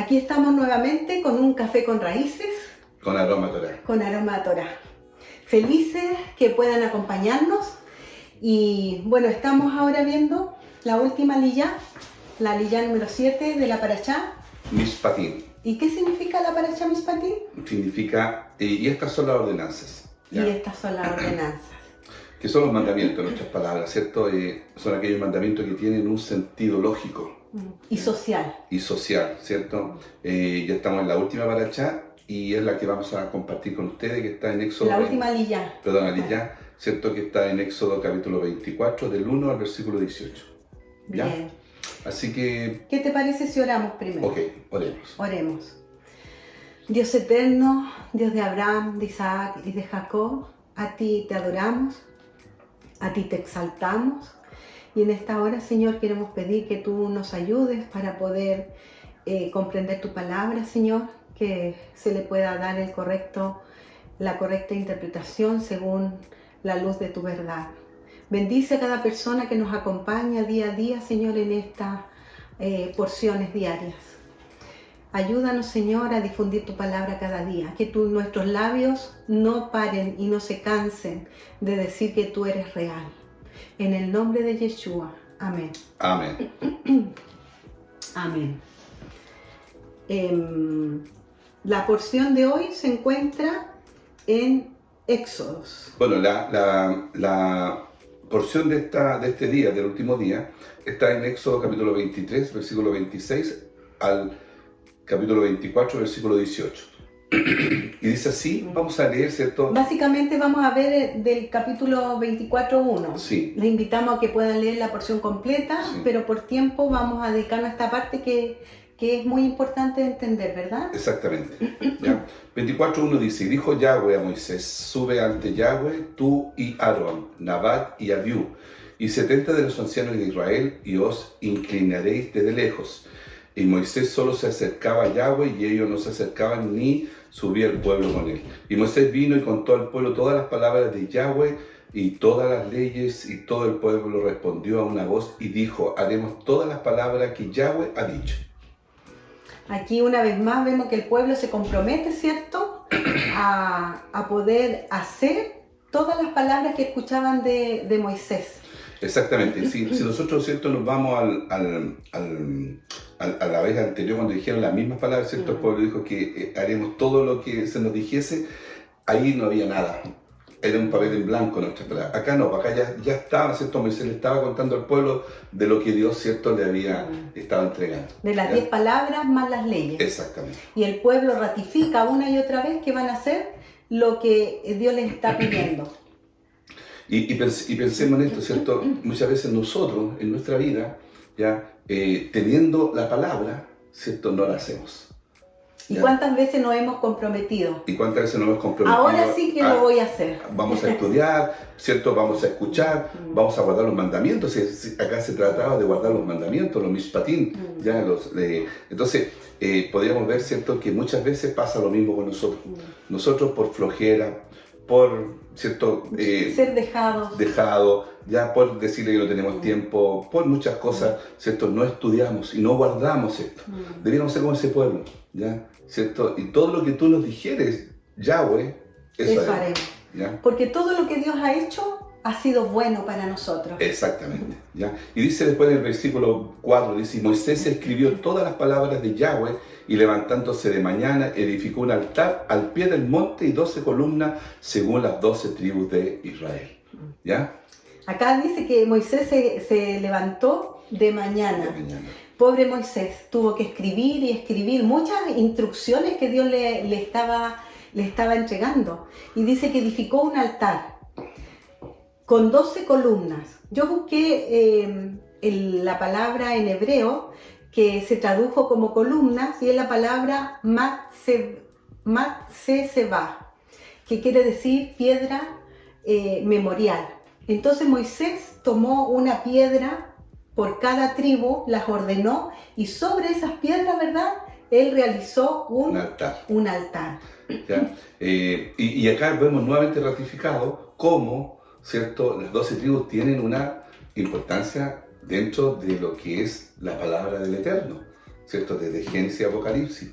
Aquí estamos nuevamente con un café con raíces. Con aroma a Torá. Con aroma a Torá. Felices que puedan acompañarnos. Y bueno, estamos ahora viendo la última liyá, la liyá número 7 de la Parashá. Mishpatim. ¿Y qué significa la Parashá Mishpatim? Significa, y estas son las ordenanzas. ¿ya? Y estas son las ordenanzas. Que son los mandamientos, en otras palabras, ¿cierto? Son aquellos mandamientos que tienen un sentido lógico. Y social. Y social, ¿cierto? Ya estamos en la última Parashá y es la que vamos a compartir con ustedes, que está en Éxodo. La última liyá. Perdón, liyá, ¿cierto? Que está en Éxodo capítulo 24, del 1 al versículo 18. ¿Ya? Bien. Así que... ¿Qué te parece si oramos primero? Ok, oremos. Oremos. Dios eterno, Dios de Abraham, de Isaac y de Jacob, a ti te adoramos, a ti te exaltamos. Y en esta hora, Señor, queremos pedir que tú nos ayudes para poder comprender tu palabra, Señor, que se le pueda dar la correcta interpretación según la luz de tu verdad. Bendice a cada persona que nos acompaña día a día, Señor, en estas porciones diarias. Ayúdanos, Señor, a difundir tu palabra cada día, que nuestros labios no paren y no se cansen de decir que tú eres real. En el nombre de Yeshua. Amén. Amén. Amén. La porción de hoy se encuentra en Éxodos. Bueno, la porción de este día, del último día, está en Éxodo capítulo 23, versículo 26 al capítulo 24, versículo 18. Y dice así, vamos a leer, ¿cierto? Básicamente vamos a ver del capítulo 24:1. Sí. Les invitamos a que puedan leer la porción completa, Sí. pero por tiempo vamos a dedicarnos a esta parte que es muy importante de entender, ¿verdad? Exactamente. ¿Ya? 24.1 dice, y dijo Yahweh a Moisés, sube ante Yahweh tú y Aarón, Nadab y Abiú, y 70 de los ancianos de Israel, y os inclinaréis desde lejos. Y Moisés solo se acercaba a Yahweh, y ellos no se acercaban ni subía el pueblo con él. Y Moisés vino y contó al pueblo todas las palabras de Yahweh y todas las leyes, y todo el pueblo respondió a una voz y dijo, haremos todas las palabras que Yahweh ha dicho. Aquí una vez más vemos que el pueblo se compromete, ¿cierto?, a poder hacer todas las palabras que escuchaban de Moisés. Exactamente. Si nosotros, ¿cierto?, nos vamos a la vez anterior cuando dijeron las mismas palabras, ¿cierto? El pueblo dijo que haremos todo lo que se nos dijese, ahí no había nada. Era un papel en blanco nuestras palabras. Acá no, acá ya estaba, ¿cierto? Moisés le estaba contando al pueblo de lo que Dios, ¿cierto?, le había estado entregando. De las ¿ya? 10 palabras más las leyes. Exactamente. Y el pueblo ratifica una y otra vez que van a hacer lo que Dios les está pidiendo. Y pensemos en esto, ¿cierto? Muchas veces nosotros, en nuestra vida, ya teniendo la palabra, ¿cierto?, no la hacemos. ¿Y ¿ya? cuántas veces nos hemos comprometido? ¿Y cuántas veces nos hemos comprometido? Ahora sí que lo voy a hacer. Vamos a estudiar, ¿cierto? Vamos a escuchar, vamos a guardar los mandamientos. Acá se trataba de guardar los mandamientos, los mishpatim. ¿Ya? Entonces, podríamos ver, ¿cierto?, que muchas veces pasa lo mismo con nosotros. Nosotros por flojera, por, ¿cierto?, ser dejado, ya por decirle que no tenemos tiempo, por muchas cosas, ¿cierto?, no estudiamos y no guardamos esto. Deberíamos ser como ese pueblo, ¿ya? ¿Cierto? Y todo lo que tú nos dijeres, Yahweh, eso haremos. ¿Ya? Porque todo lo que Dios ha hecho ha sido bueno para nosotros. Exactamente. ¿Ya? Y dice después en el versículo 4, dice, Moisés escribió todas las palabras de Yahweh y levantándose de mañana edificó un altar al pie del monte y 12 columnas según las 12 tribus de Israel. ¿Ya? Acá dice que Moisés se levantó de mañana. De mañana. Pobre Moisés, tuvo que escribir y escribir muchas instrucciones que Dios le estaba entregando. Y dice que edificó un altar con 12 columnas. Yo busqué la palabra en hebreo que se tradujo como columnas y es la palabra matseseba, que quiere decir piedra memorial. Entonces Moisés tomó una piedra por cada tribu, las ordenó y sobre esas piedras, ¿verdad?, él realizó un altar. ¿Ya? Y acá vemos nuevamente ratificado cómo, ¿cierto?, las 12 tribus tienen una importancia dentro de lo que es la palabra del Eterno. ¿cierto? Desde Génesis y Apocalipsis.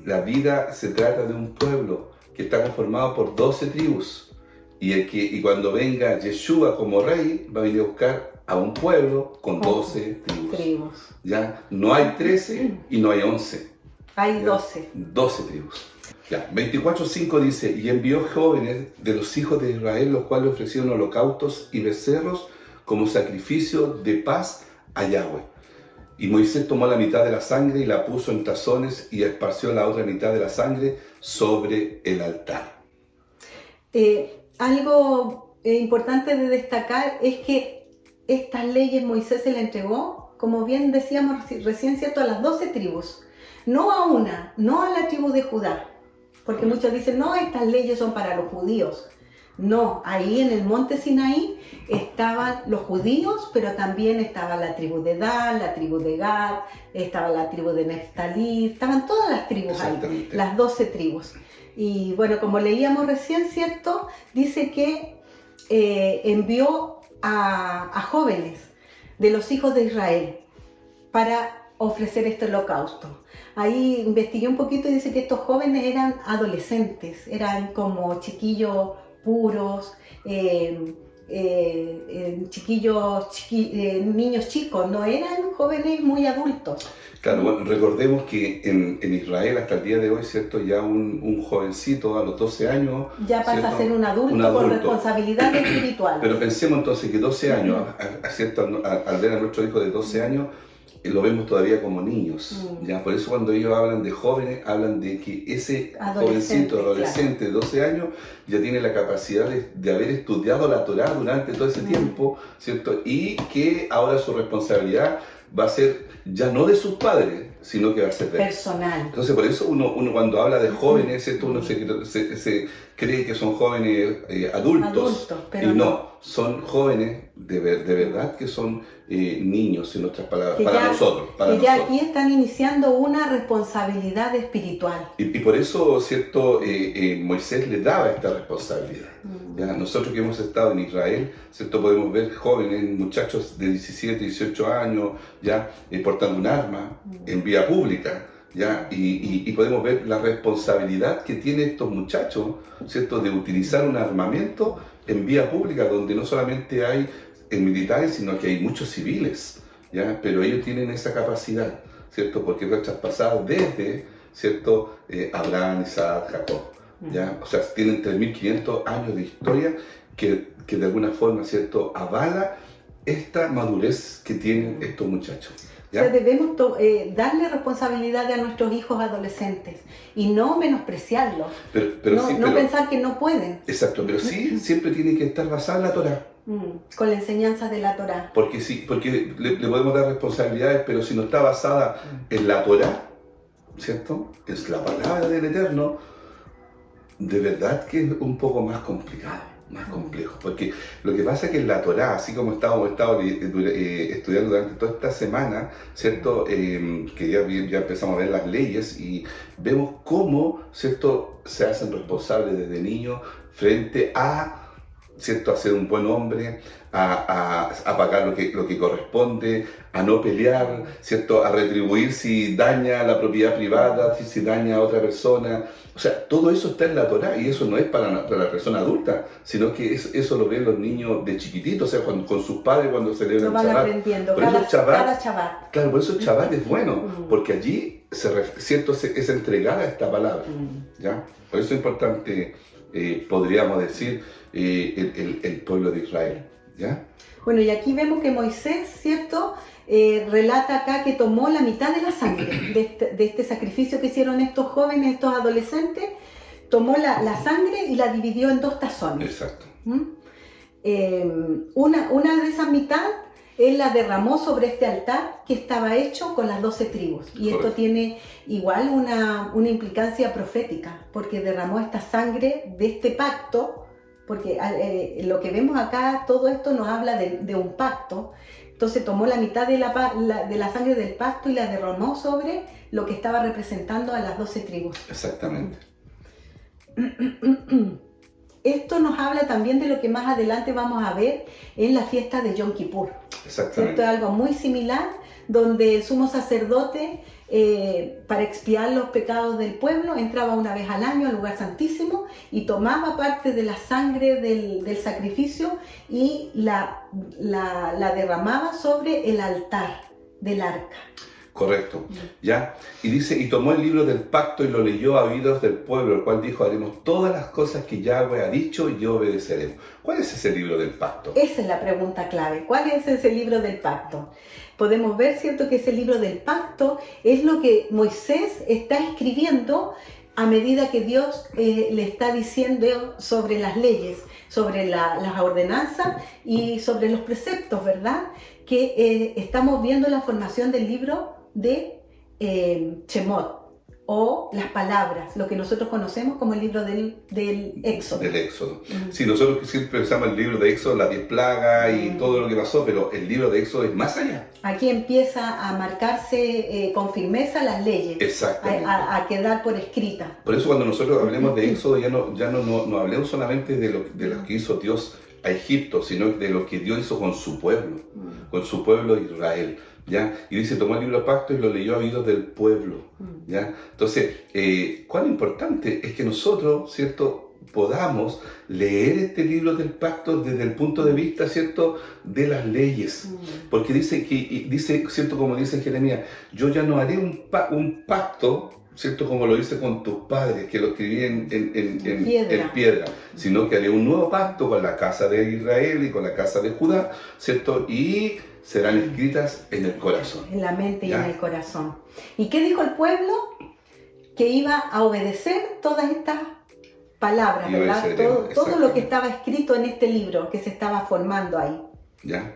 La vida se trata de un pueblo que está conformado por 12 tribus. Y cuando venga Yeshua como rey, va a venir a buscar a un pueblo con 12 tribus. ¿Ya? No hay 13 y no hay 11. Hay ¿ya? 12. 12 tribus. Ya. 24:5 dice, y envió jóvenes de los hijos de Israel, los cuales ofrecieron holocaustos y becerros como sacrificio de paz a Yahweh. Y Moisés tomó la mitad de la sangre y la puso en tazones y esparció la otra mitad de la sangre sobre el altar. Algo importante de destacar es que estas leyes Moisés se las entregó, como bien decíamos recién, ¿cierto?, a las 12 tribus. No a una, no a la tribu de Judá. Porque muchos dicen, no, estas leyes son para los judíos. No, ahí en el monte Sinaí estaban los judíos, pero también estaba la tribu de Dan, la tribu de Gad, estaba la tribu de Neftalí, estaban todas las tribus ahí, las 12 tribus. Y bueno, como leíamos recién, ¿cierto? Dice que envió a jóvenes de los hijos de Israel para ofrecer este holocausto. Ahí investigué un poquito y dice que estos jóvenes eran adolescentes, eran como chiquillos puros, niños chicos, no eran jóvenes muy adultos. Claro, bueno, recordemos que en Israel hasta el día de hoy, ¿cierto? Ya un jovencito a los 12 años... ya pasa, ¿cierto?, a ser un adulto con responsabilidad espiritual. Pero pensemos entonces que 12 años, ¿cierto? Al ver a nuestro hijo de 12 años, lo vemos todavía como niños. ¿Ya? Por eso cuando ellos hablan de jóvenes, hablan de que ese jovencito, adolescente de 12 años, ya tiene la capacidad de haber estudiado la Torá durante todo ese tiempo, ¿cierto? Y que ahora su responsabilidad va a ser ya no de sus padres, sino que va a ser de personal. Entonces por eso uno cuando habla de jóvenes, ¿cierto?, uno se cree que son jóvenes adultos, pero no, son jóvenes de verdad que son niños, en nuestras palabras, para nosotros. Que ya aquí están iniciando una responsabilidad espiritual. Y por eso, ¿cierto?, Moisés le daba esta responsabilidad. ¿Ya? Nosotros que hemos estado en Israel, ¿cierto?, podemos ver jóvenes, muchachos de 17, 18 años, ya portando un arma en vía pública. ¿Ya? Y podemos ver la responsabilidad que tienen estos muchachos, ¿cierto?, de utilizar un armamento en vía pública, donde no solamente hay militares, sino que hay muchos civiles, ¿ya? Pero ellos tienen esa capacidad, ¿cierto?, porque fue traspasada desde, ¿cierto?, Abraham, Isaac, Jacob, ¿ya? O sea, tienen 3.500 años de historia que de alguna forma, ¿cierto?, avala esta madurez que tienen estos muchachos. ¿Ya? O sea, debemos darle responsabilidad a nuestros hijos adolescentes y no menospreciarlos, no pensar que no pueden. Exacto, pero sí siempre tiene que estar basada en la Torá. Con la enseñanza de la Torá. Porque le podemos dar responsabilidades, pero si no está basada en la Torá, ¿cierto?, es la palabra del Eterno, de verdad que es un poco más complicado, más complejo, porque lo que pasa es que en la Torá, así como hemos estado estudiando durante toda esta semana, ¿cierto?, que ya empezamos a ver las leyes y vemos cómo, ¿cierto?, se hacen responsables desde niños frente a, ¿cierto?, a ser un buen hombre, a pagar lo que corresponde, a no pelear, ¿cierto?, a retribuir si daña la propiedad privada, si daña a otra persona. O sea, todo eso está en la Torá y eso no es para la persona adulta, sino que eso lo ven los niños de chiquititos, o sea, con sus padres cuando celebran el Shabbat. Aprendiendo, cada Shabbat. Claro, por eso el Shabbat es bueno, porque allí ¿cierto?, es entregada esta palabra. ¿Ya? Por eso es importante, podríamos decir, el pueblo de Israel. ¿Ya? Bueno, y aquí vemos que Moisés, ¿cierto?, relata acá que tomó la mitad de la sangre de este sacrificio que hicieron estos jóvenes, estos adolescentes, tomó la sangre y la dividió en 2 tazones. Exacto. Una de esas mitad él la derramó sobre este altar que estaba hecho con las 12 tribus. Y esto tiene igual una implicancia profética, porque derramó esta sangre de este pacto, porque lo que vemos acá, todo esto nos habla de un pacto. Entonces tomó la mitad de la sangre del pacto y la derramó sobre lo que estaba representando a las 12 tribus. Exactamente. Esto nos habla también de lo que más adelante vamos a ver en la fiesta de Yom Kippur. Exactamente. Esto es algo muy similar, donde el sumo sacerdote para expiar los pecados del pueblo, entraba una vez al año al lugar santísimo y tomaba parte de la sangre del sacrificio y la derramaba sobre el altar del arca. Correcto, ¿ya? Y dice, y tomó el libro del pacto y lo leyó a oídos del pueblo, el cual dijo, haremos todas las cosas que Yahweh ha dicho y obedeceremos. ¿Cuál es ese libro del pacto? Esa es la pregunta clave. ¿Cuál es ese libro del pacto? Podemos ver, ¿cierto?, que ese libro del pacto es lo que Moisés está escribiendo a medida que Dios le está diciendo sobre las leyes, sobre las ordenanzas y sobre los preceptos, ¿verdad? Que estamos viendo la formación del libro de Shemot, o las palabras, lo que nosotros conocemos como el libro del Éxodo. Del Éxodo. Sí, nosotros siempre pensamos el libro de Éxodo, las 10 plagas y todo lo que pasó, pero el libro de Éxodo es más allá. Aquí empieza a marcarse con firmeza las leyes, exactamente, a quedar por escrita. Por eso cuando nosotros hablemos de Éxodo ya no hablemos solamente de lo que hizo Dios a Egipto, sino de lo que Dios hizo con su pueblo Israel. ¿Ya? Y dice, tomó el libro de pacto y lo leyó a oídos del pueblo, ¿ya? Entonces, cuán importante es que nosotros, ¿cierto?, podamos leer este libro del pacto desde el punto de vista, ¿cierto?, de las leyes. Porque dice, ¿cierto?, como dice Jeremías, yo ya no haré un pacto, ¿cierto?, como lo hice con tus padres, que lo escribí en piedra, sino que haré un nuevo pacto con la casa de Israel y con la casa de Judá, ¿cierto?, y serán escritas en el corazón. En la mente, ¿ya?, y en el corazón. ¿Y qué dijo el pueblo? Que iba a obedecer todas estas palabras, ¿verdad? Todo lo que estaba escrito en este libro que se estaba formando ahí. ¿Ya?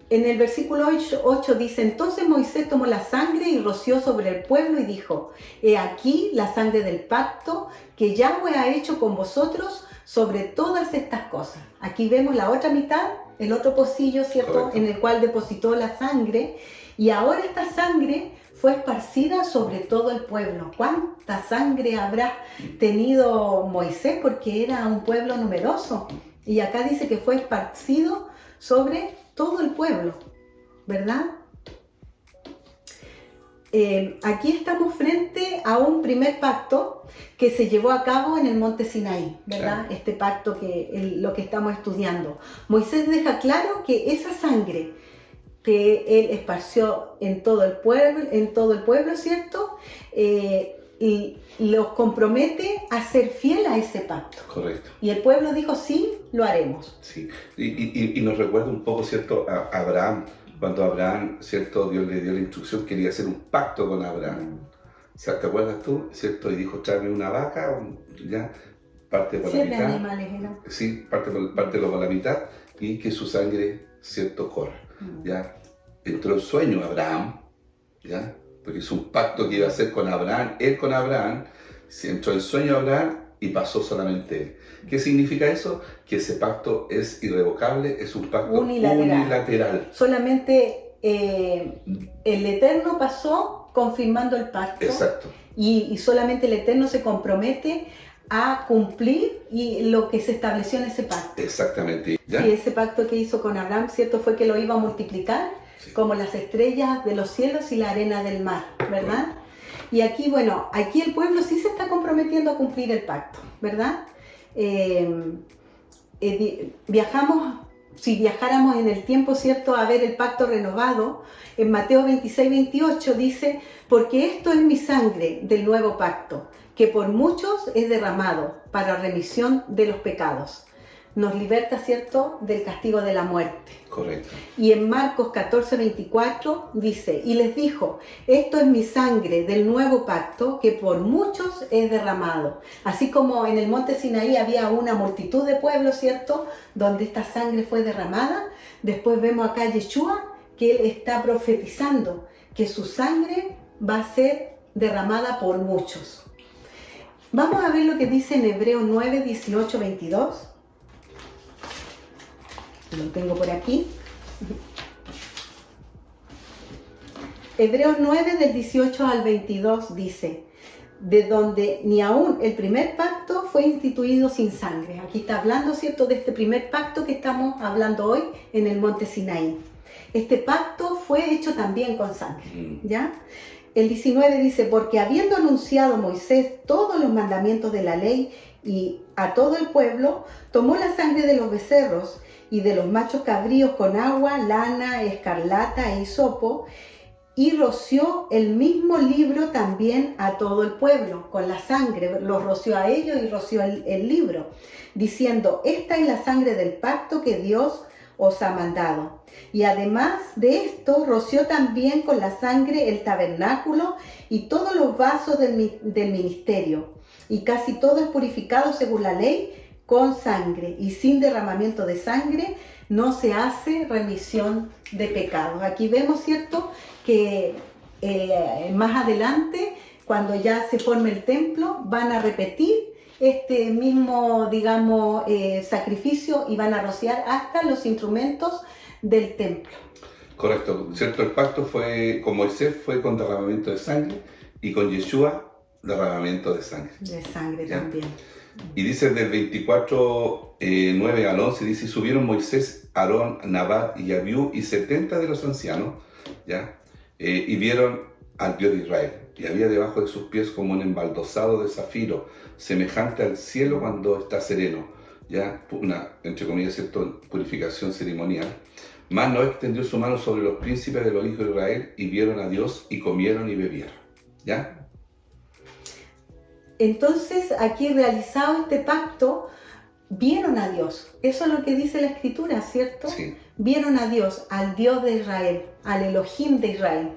En el versículo 8 dice, entonces Moisés tomó la sangre y roció sobre el pueblo y dijo, he aquí la sangre del pacto que Yahweh ha hecho con vosotros sobre todas estas cosas. Aquí vemos la otra mitad, el otro pocillo, ¿cierto?, correcto, en el cual depositó la sangre, y ahora esta sangre fue esparcida sobre todo el pueblo. ¿Cuánta sangre habrá tenido Moisés? Porque era un pueblo numeroso. Y acá dice que fue esparcido sobre todo el pueblo, ¿verdad? Aquí estamos frente a un primer pacto que se llevó a cabo en el monte Sinaí, ¿verdad? Claro. Este pacto lo que estamos estudiando. Moisés deja claro que esa sangre que él esparció en todo el pueblo, ¿cierto?, y los compromete a ser fiel a ese pacto. Correcto. Y el pueblo dijo, sí, lo haremos. Sí, y nos recuerda un poco, ¿cierto?, a Abraham. Cuando Abraham, ¿cierto?, Dios le dio la instrucción, quería hacer un pacto con Abraham. ¿Te acuerdas tú? ¿Cierto? Y dijo, tráeme una vaca, ya, parte por la mitad. Animales, ¿no? Sí, pártelo por la mitad y que su sangre, ¿cierto?, corra. ¿Ya? Entró el sueño Abraham, ¿ya?, porque es un pacto que iba a hacer con Abraham, él con Abraham. Entró el sueño Abraham y pasó solamente él. ¿Qué significa eso? Que ese pacto es irrevocable, es un pacto unilateral. Solamente el Eterno pasó confirmando el pacto. Exacto. Y solamente el Eterno se compromete a cumplir lo que se estableció en ese pacto. Exactamente. ¿Ya? Sí, ese pacto que hizo con Abraham, ¿cierto?, fue que lo iba a multiplicar, sí, como las estrellas de los cielos y la arena del mar, ¿verdad? Bueno. Y aquí, bueno, aquí el pueblo sí se está comprometiendo a cumplir el pacto, ¿verdad? Si viajáramos en el tiempo, ¿cierto?, a ver el pacto renovado, en Mateo 26-28 dice, porque esto es mi sangre del nuevo pacto, que por muchos es derramado para remisión de los pecados. Nos liberta, ¿cierto?, del castigo de la muerte. Correcto. Y en Marcos 14:24 dice, y les dijo, esto es mi sangre del nuevo pacto que por muchos es derramado. Así como en el monte Sinaí había una multitud de pueblos, ¿cierto?, donde esta sangre fue derramada, después vemos acá a Yeshua que él está profetizando que su sangre va a ser derramada por muchos. Vamos a ver lo que dice en Hebreos 9:18-22. Lo tengo por aquí. Hebreos 9 del 18 al 22 dice, de donde ni aún el primer pacto fue instituido sin sangre. Aquí está hablando, ¿cierto?, de este primer pacto que estamos hablando hoy en el monte Sinaí. Este pacto fue hecho también con sangre, ¿ya? El 19 dice, porque habiendo anunciado Moisés todos los mandamientos de la ley y a todo el pueblo, tomó la sangre de los becerros y de los machos cabríos con agua, lana, escarlata e hisopo, y roció el mismo libro también a todo el pueblo, con la sangre, los roció a ellos y roció el libro, diciendo, esta es la sangre del pacto que Dios os ha mandado. Y además de esto, roció también con la sangre el tabernáculo y todos los vasos del ministerio. Y casi todo es purificado según la ley con sangre, y sin derramamiento de sangre no se hace remisión de pecados. Aquí vemos, ¿cierto?, que más adelante, cuando ya se forme el templo, van a repetir este mismo, digamos, sacrificio y van a rociar hasta los instrumentos del templo. Correcto, ¿cierto? El pacto fue con Moisés, fue con derramamiento de sangre, y con Yeshua, derramamiento de sangre. De sangre, ¿ya? también. Y dice del 24, 9 al 11, dice, subieron Moisés, Aarón, Nadab y Abiú y 70 de los ancianos, ¿ya? Y vieron al Dios de Israel. Y había debajo de sus pies como un embaldosado de zafiro, semejante al cielo cuando está sereno, ¿ya? Una, entre comillas, ¿cierto?, purificación ceremonial. Mas no extendió su mano sobre los príncipes de los hijos de Israel, y vieron a Dios, y comieron y bebieron, ¿ya? Entonces, aquí realizado este pacto, vieron a Dios. Eso es lo que dice la Escritura, ¿cierto? Sí. Vieron a Dios, al Dios de Israel, al Elohim de Israel.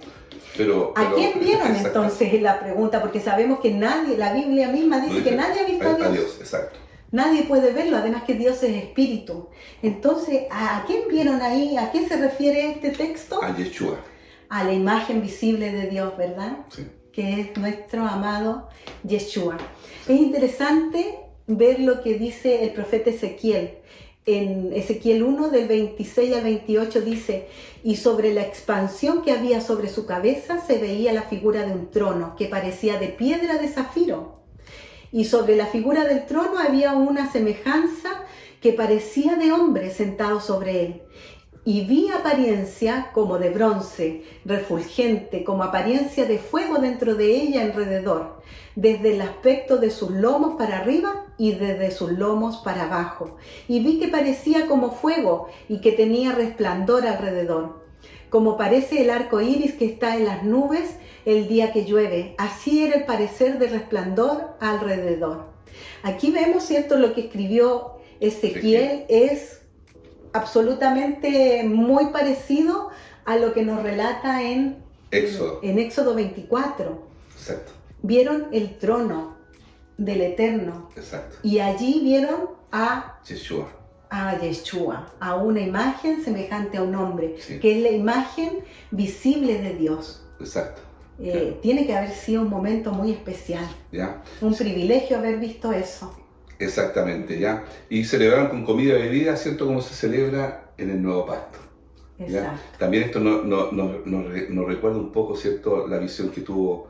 Pero, ¿A quién vieron exacto. entonces? Es la pregunta, porque sabemos que nadie, la Biblia misma dice que nadie ha visto a Dios. Dios, exacto. Nadie puede verlo, además que Dios es espíritu. Entonces, ¿a quién vieron ahí? ¿A qué se refiere este texto? A Yeshua. A la imagen visible de Dios, ¿verdad? Sí. Que es nuestro amado Yeshua. Es interesante ver lo que dice el profeta Ezequiel. En Ezequiel 1, del 26 al 28 dice, y sobre la expansión que había sobre su cabeza se veía la figura de un trono que parecía de piedra de zafiro. Y sobre la figura del trono había una semejanza que parecía de hombre sentado sobre él. Y vi apariencia como de bronce, refulgente, como apariencia de fuego dentro de ella alrededor, desde el aspecto de sus lomos para arriba y desde sus lomos para abajo. Y vi que parecía como fuego y que tenía resplandor alrededor, como parece el arco iris que está en las nubes el día que llueve. Así era el parecer de resplandor alrededor. Aquí vemos, ¿cierto?, lo que escribió Ezequiel es absolutamente muy parecido a lo que nos relata en Éxodo 24. Exacto. Vieron el trono del Eterno. Exacto. Y allí vieron a Yeshua. A Yeshua, a una imagen semejante a un hombre, Sí. que es la imagen visible de Dios. Exacto. Tiene que haber sido un momento muy especial. ¿Ya? Un privilegio haber visto eso. Exactamente, ¿ya? Y celebraron con comida y bebida, ¿cierto? Como se celebra en el Nuevo Pacto. ¿Ya? Exacto. También esto nos recuerda un poco, ¿cierto?, la visión que tuvo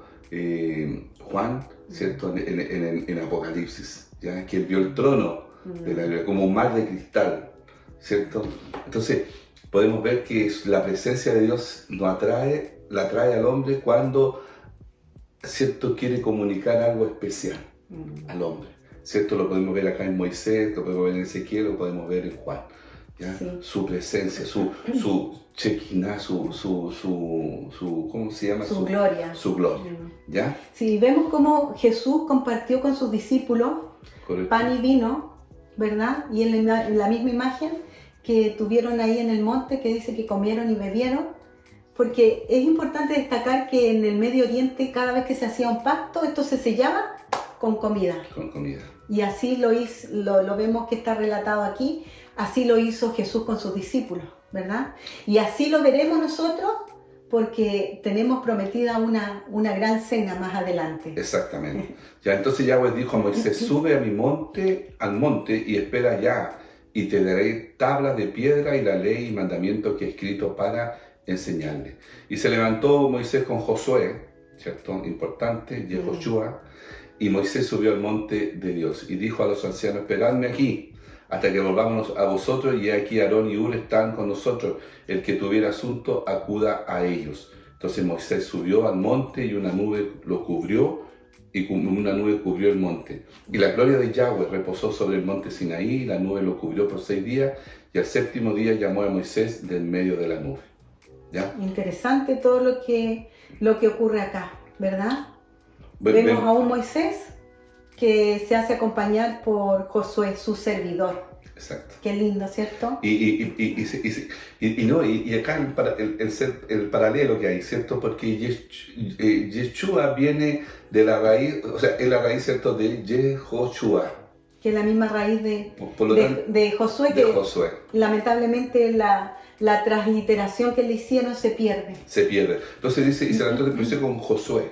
Juan, ¿cierto?, en Apocalipsis, ¿ya? Que él vio el trono de la Biblia como un mar de cristal, ¿cierto? Entonces, podemos ver que la presencia de Dios la atrae al hombre cuando, ¿cierto?, quiere comunicar algo especial al hombre, ¿cierto? Lo podemos ver acá en Moisés, lo podemos ver en Ezequiel, lo podemos ver en Juan, ¿ya? Sí. Su presencia, su Shekinah, ¿cómo se llama? Su gloria. Su gloria, ¿ya? Sí, vemos cómo Jesús compartió con sus discípulos Correcto. Pan y vino, ¿verdad? Y en la misma imagen que tuvieron ahí en el monte, que dice que comieron y bebieron, porque es importante destacar que en el Medio Oriente, cada vez que se hacía un pacto, esto se sellaba con comida. Con comida. Y así lo vemos que está relatado aquí, así lo hizo Jesús con sus discípulos, ¿verdad? Y así lo veremos nosotros, porque tenemos prometida una gran cena más adelante. Exactamente. Ya, entonces Yahweh dijo a Moisés, sube al monte y espera allá, y te daré tablas de piedra y la ley y mandamiento que he escrito para enseñarle. Y se levantó Moisés con Josué, ¿cierto? Importante, Yehoshua, y Moisés subió al monte de Dios y dijo a los ancianos, esperadme aquí hasta que volvamos a vosotros, y aquí Aarón y Hur están con nosotros, el que tuviera asunto acuda a ellos. Entonces Moisés subió al monte y una nube lo cubrió, y una nube cubrió el monte. Y la gloria de Yahweh reposó sobre el monte Sinaí, y la nube lo cubrió por 6 días, y al séptimo día llamó a Moisés del medio de la nube. ¿Ya? Interesante todo lo que ocurre acá, ¿verdad? Ven- Vemos ven- a un Moisés que se hace acompañar por Josué, su servidor. Exacto. Qué lindo, ¿cierto? Y acá el paralelo que hay, ¿cierto? Porque Yeshua viene de la raíz, o sea, es la raíz, ¿cierto? De Yehoshua. Que es la misma raíz Por lo tanto, de Josué, de que Josué. lamentablemente la transliteración que le hicieron se pierde. Se pierde. Entonces dice, y se la dice con Josué,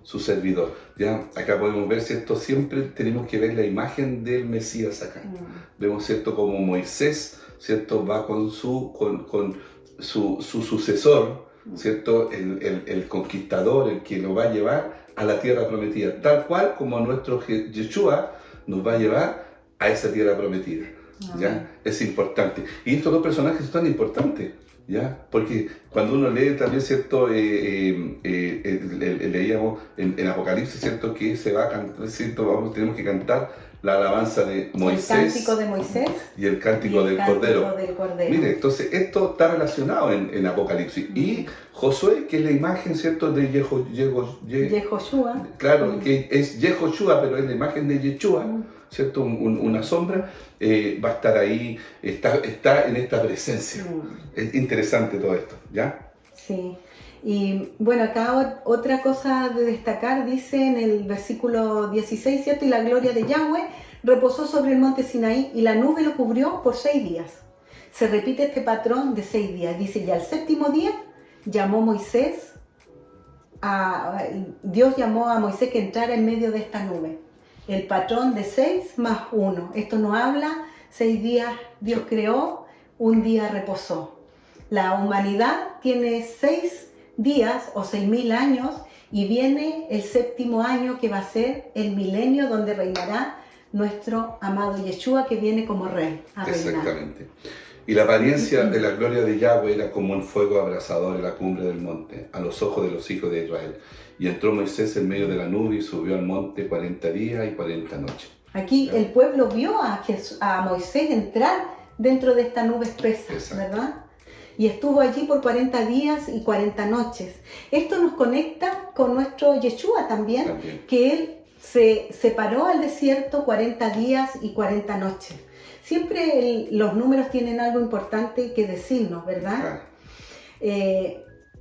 su servidor. ¿Ya? Acá podemos ver, ¿cierto? Siempre tenemos que ver la imagen del Mesías acá. Vemos, ¿cierto? Como Moisés, ¿cierto? Va con su sucesor, ¿cierto? El conquistador, el que nos va a llevar a la tierra prometida. Tal cual como nuestro Yeshua nos va a llevar a esa tierra prometida. ¿Ya? Es importante. Y estos dos personajes son tan importantes, ¿ya? Porque cuando uno lee también, ¿cierto? Leíamos en Apocalipsis, ¿cierto? Que se va a cantar, ¿cierto? Tenemos que cantar la alabanza de Moisés. El cántico de Moisés y el cántico del Cordero. Cordero. Mire, entonces esto está relacionado en Apocalipsis. Y Josué, que es la imagen, ¿cierto? De Yehoshua. Claro, que es Yehoshua, pero es la imagen de Yeshua, ¿cierto? Una sombra, va a estar ahí, está en esta presencia. Es interesante todo esto, ¿ya? Sí. Y bueno, acá otra cosa de destacar, dice en el versículo 16, ¿cierto? Y la gloria de Yahweh reposó sobre el monte Sinaí y la nube lo cubrió por 6 días. Se repite este patrón de 6 días. Dice, y al séptimo día llamó Moisés, Dios llamó a Moisés que entrara en medio de esta nube. El patrón de 6 más 1. Esto nos habla, 6 días Dios creó, un día reposó. La humanidad tiene 6 días o 6.000 años y viene el séptimo año que va a ser el milenio donde reinará nuestro amado Yeshua, que viene como rey a reinar. Exactamente. Y la apariencia de la gloria de Yahweh era como un fuego abrasador en la cumbre del monte, a los ojos de los hijos de Israel. Y entró Moisés en medio de la nube y subió al monte 40 días y 40 noches. Aquí el pueblo vio a Moisés entrar dentro de esta nube espesa, Exacto. ¿verdad? Y estuvo allí por 40 días y 40 noches. Esto nos conecta con nuestro Yeshua también. Que él se separó al desierto 40 días y 40 noches. Siempre los números tienen algo importante que decirnos, ¿verdad?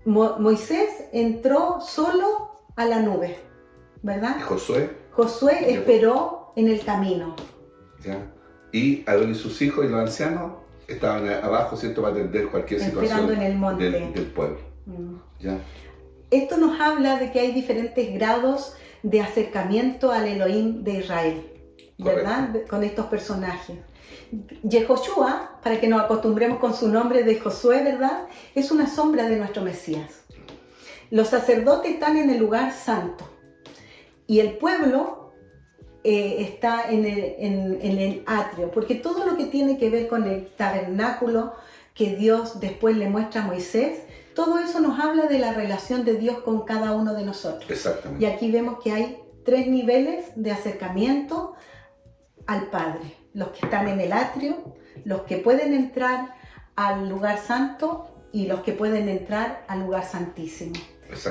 Moisés entró solo a la nube, ¿verdad? ¿Y Josué? Josué esperó en el camino. ¿Ya? Y Aarón y sus hijos y los ancianos estaban abajo, ¿cierto? Para atender cualquier situación en el monte. del pueblo. ¿Ya? Esto nos habla de que hay diferentes grados de acercamiento al Elohim de Israel, ¿verdad? Con estos personajes. Yehoshua, para que nos acostumbremos con su nombre de Josué, ¿verdad? Es una sombra de nuestro Mesías. Los sacerdotes están en el lugar santo y el pueblo está en el atrio, porque todo lo que tiene que ver con el tabernáculo que Dios después le muestra a Moisés, todo eso nos habla de la relación de Dios con cada uno de nosotros. Exactamente. Y aquí vemos que hay 3 niveles de acercamiento al Padre. Los que están en el atrio, los que pueden entrar al lugar santo y los que pueden entrar al lugar santísimo.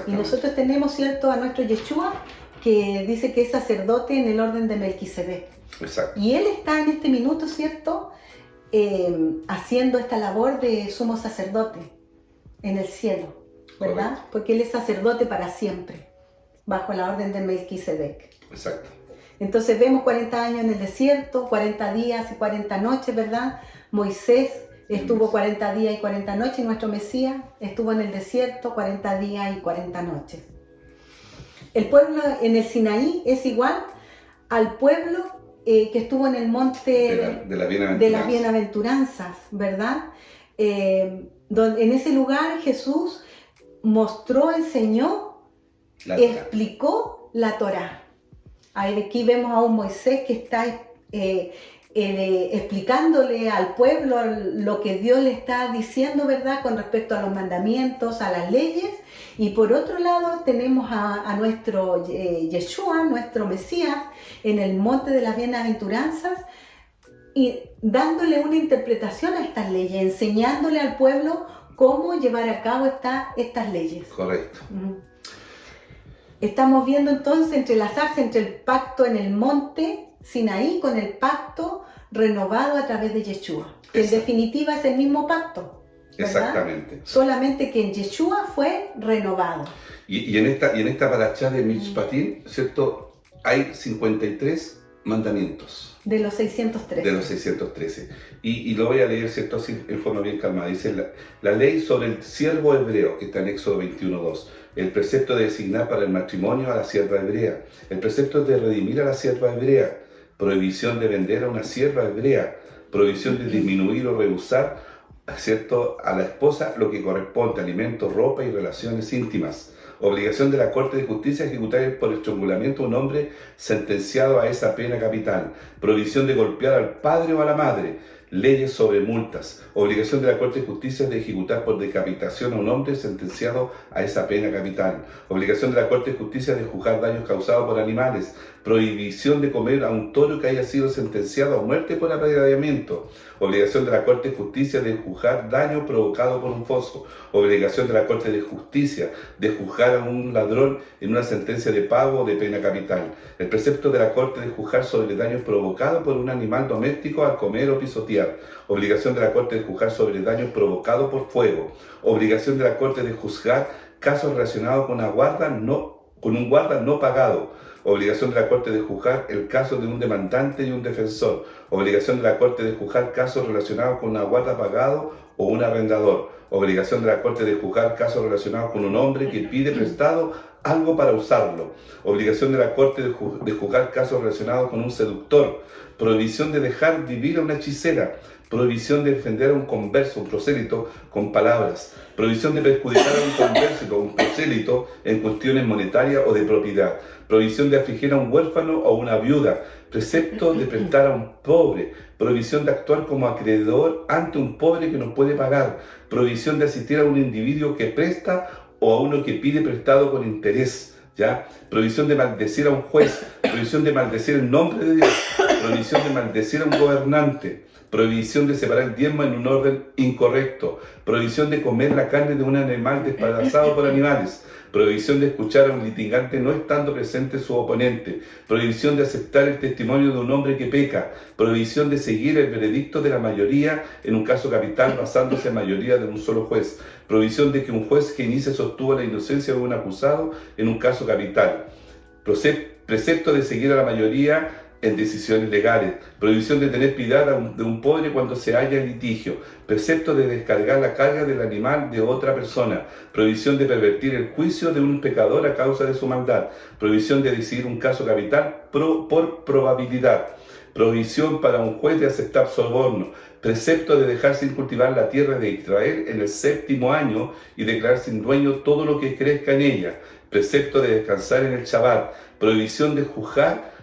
Y nosotros tenemos, ¿cierto?, a nuestro Yeshua, que dice que es sacerdote en el orden de Melquisedec. Exacto. Y él está en este minuto, ¿cierto?, haciendo esta labor de sumo sacerdote en el cielo, ¿verdad? Correcto. Porque él es sacerdote para siempre, bajo la orden de Melquisedec. Exacto. Entonces vemos 40 años en el desierto, 40 días y 40 noches, ¿verdad? Moisés estuvo 40 días y 40 noches y nuestro Mesías estuvo en el desierto 40 días y 40 noches. El pueblo en el Sinaí es igual al pueblo que estuvo en el monte de las bienaventuranzas, ¿verdad? En ese lugar Jesús mostró, enseñó, explicó la Torá. Aquí vemos a un Moisés que está explicándole al pueblo lo que Dios le está diciendo, ¿verdad?, con respecto a los mandamientos, a las leyes. Y por otro lado tenemos a nuestro Yeshua, nuestro Mesías, en el monte de las bienaventuranzas, y dándole una interpretación a estas leyes, enseñándole al pueblo cómo llevar a cabo estas leyes. Correcto. Estamos viendo entonces entrelazarse entre el pacto en el monte Sinaí con el pacto renovado a través de Yeshua, que en definitiva es el mismo pacto, ¿verdad? Exactamente. Solamente que en Yeshua fue renovado. Y en esta parachá de Mishpatim, ¿cierto? Hay 53 mandamientos. De los 613. De los 613. Y lo voy a leer, ¿cierto?, así en forma bien calmada. Dice la ley sobre el siervo hebreo, que está en Éxodo 21:2. El precepto de designar para el matrimonio a la sierva hebrea. El precepto de redimir a la sierva hebrea. Prohibición de vender a una sierva hebrea. Prohibición de disminuir o rehusar, ¿cierto?, a la esposa lo que corresponde, alimentos, ropa y relaciones íntimas. Obligación de la Corte de Justicia ejecutar por estrangulamiento a un hombre sentenciado a esa pena capital. Prohibición de golpear al padre o a la madre. Leyes sobre multas. Obligación de la Corte de Justicia de ejecutar por decapitación a un hombre sentenciado a esa pena capital. Obligación de la Corte de Justicia de juzgar daños causados por animales. Prohibición de comer a un toro que haya sido sentenciado a muerte por apedreamiento. Obligación de la Corte de Justicia de juzgar daño provocado por un foso. Obligación de la Corte de Justicia de juzgar a un ladrón en una sentencia de pago o de pena capital. El precepto de la Corte de juzgar sobre daños provocados por un animal doméstico al comer o pisotear. Obligación de la Corte de juzgar sobre daños provocados por fuego. Obligación de la Corte de juzgar casos relacionados con un guarda no pagado. Obligación de la Corte de juzgar el caso de un demandante y un defensor. Obligación de la Corte de juzgar casos relacionados con una guarda pagado o un arrendador. Obligación de la Corte de juzgar casos relacionados con un hombre que pide prestado algo para usarlo. Obligación de la Corte de juzgar casos relacionados con un seductor. Prohibición de dejar vivir a una hechicera. Prohibición de defender a un converso, un prosélito, con palabras. Prohibición de perjudicar a un converso, un prosélito, en cuestiones monetarias o de propiedad. Prohibición de afligir a un huérfano o una viuda. Precepto de prestar a un pobre. Prohibición de actuar como acreedor ante un pobre que no puede pagar. Prohibición de asistir a un individuo que presta o a uno que pide prestado con interés. ¿Ya? Prohibición de maldecir a un juez. Prohibición de maldecir el nombre de Dios. Prohibición de maldecir a un gobernante. Prohibición de separar el diezmo en un orden incorrecto. Prohibición de comer la carne de un animal despedazado por animales. Prohibición de escuchar a un litigante no estando presente su oponente. Prohibición de aceptar el testimonio de un hombre que peca. Prohibición de seguir el veredicto de la mayoría en un caso capital basándose en mayoría de un solo juez. Prohibición de que un juez que inicie sostuvo la inocencia de un acusado en un caso capital. Precepto de seguir a la mayoría en decisiones legales. Prohibición de tener piedad de un pobre cuando se halla en litigio. Precepto de descargar la carga del animal de otra persona. Prohibición de pervertir el juicio de un pecador a causa de su maldad. Prohibición de decidir un caso capital por probabilidad. Prohibición para un juez de aceptar soborno. Precepto de dejar sin cultivar la tierra de Israel en el 7º año y declarar sin dueño todo lo que crezca en ella. Precepto de descansar en el Shabbat. Prohibición de juzgar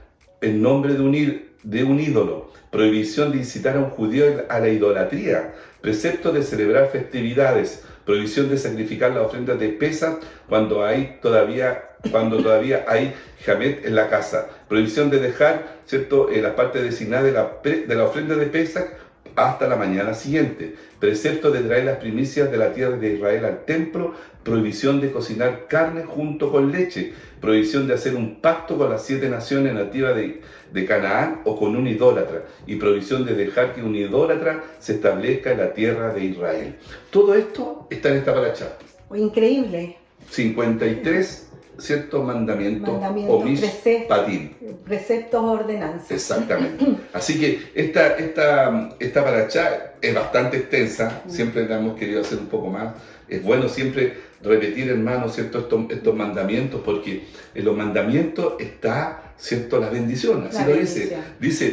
en nombre de un ídolo. Prohibición de incitar a un judío a la idolatría. Precepto de celebrar festividades. Prohibición de sacrificar la ofrenda de Pesach cuando todavía hay Hamet en la casa. Prohibición de dejar, ¿cierto?, la parte designada de la ofrenda de Pesach hasta la mañana siguiente. Precepto de traer las primicias de la tierra de Israel al templo. Prohibición de cocinar carne junto con leche. Prohibición de hacer un pacto con las 7 naciones nativas de Canaán o con un idólatra. Y prohibición de dejar que un idólatra se establezca en la tierra de Israel. Todo esto está en esta parachá. Increíble. 53 ciertos mandamientos o mishpatim. Preceptos o ordenanzas. Exactamente. Así que esta parachá es bastante extensa, siempre la hemos querido hacer un poco más. Es bueno siempre repetir, hermano, ¿cierto?, estos mandamientos, porque en los mandamientos está, ¿cierto?, la bendición, así lo dice.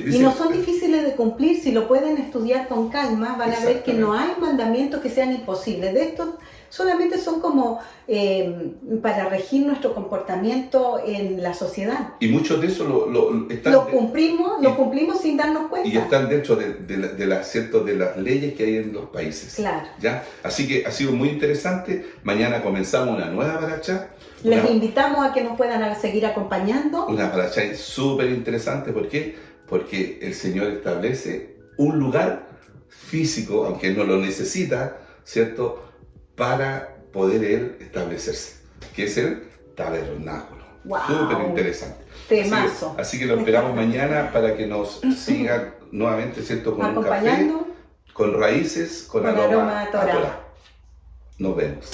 Y no son difíciles de cumplir, si lo pueden estudiar con calma, van a ver que no hay mandamientos que sean imposibles. De estos solamente son como para regir nuestro comportamiento en la sociedad. Y muchos de eso Lo cumplimos sin darnos cuenta. Y están dentro de las leyes que hay en los países. Claro. ¿Ya? Así que ha sido muy interesante. Mañana comenzamos una nueva paracha. Les invitamos a que nos puedan seguir acompañando. Una paracha súper interesante. ¿Por qué? Porque el Señor establece un lugar físico, aunque Él no lo necesita, ¿cierto?, para poder Él establecerse, que es el tabernáculo. Wow. Súper interesante. Temazo. Así que lo esperamos mañana para que nos sigan nuevamente, ¿cierto?, con un café, con raíces, con aroma a Torá. Nos vemos.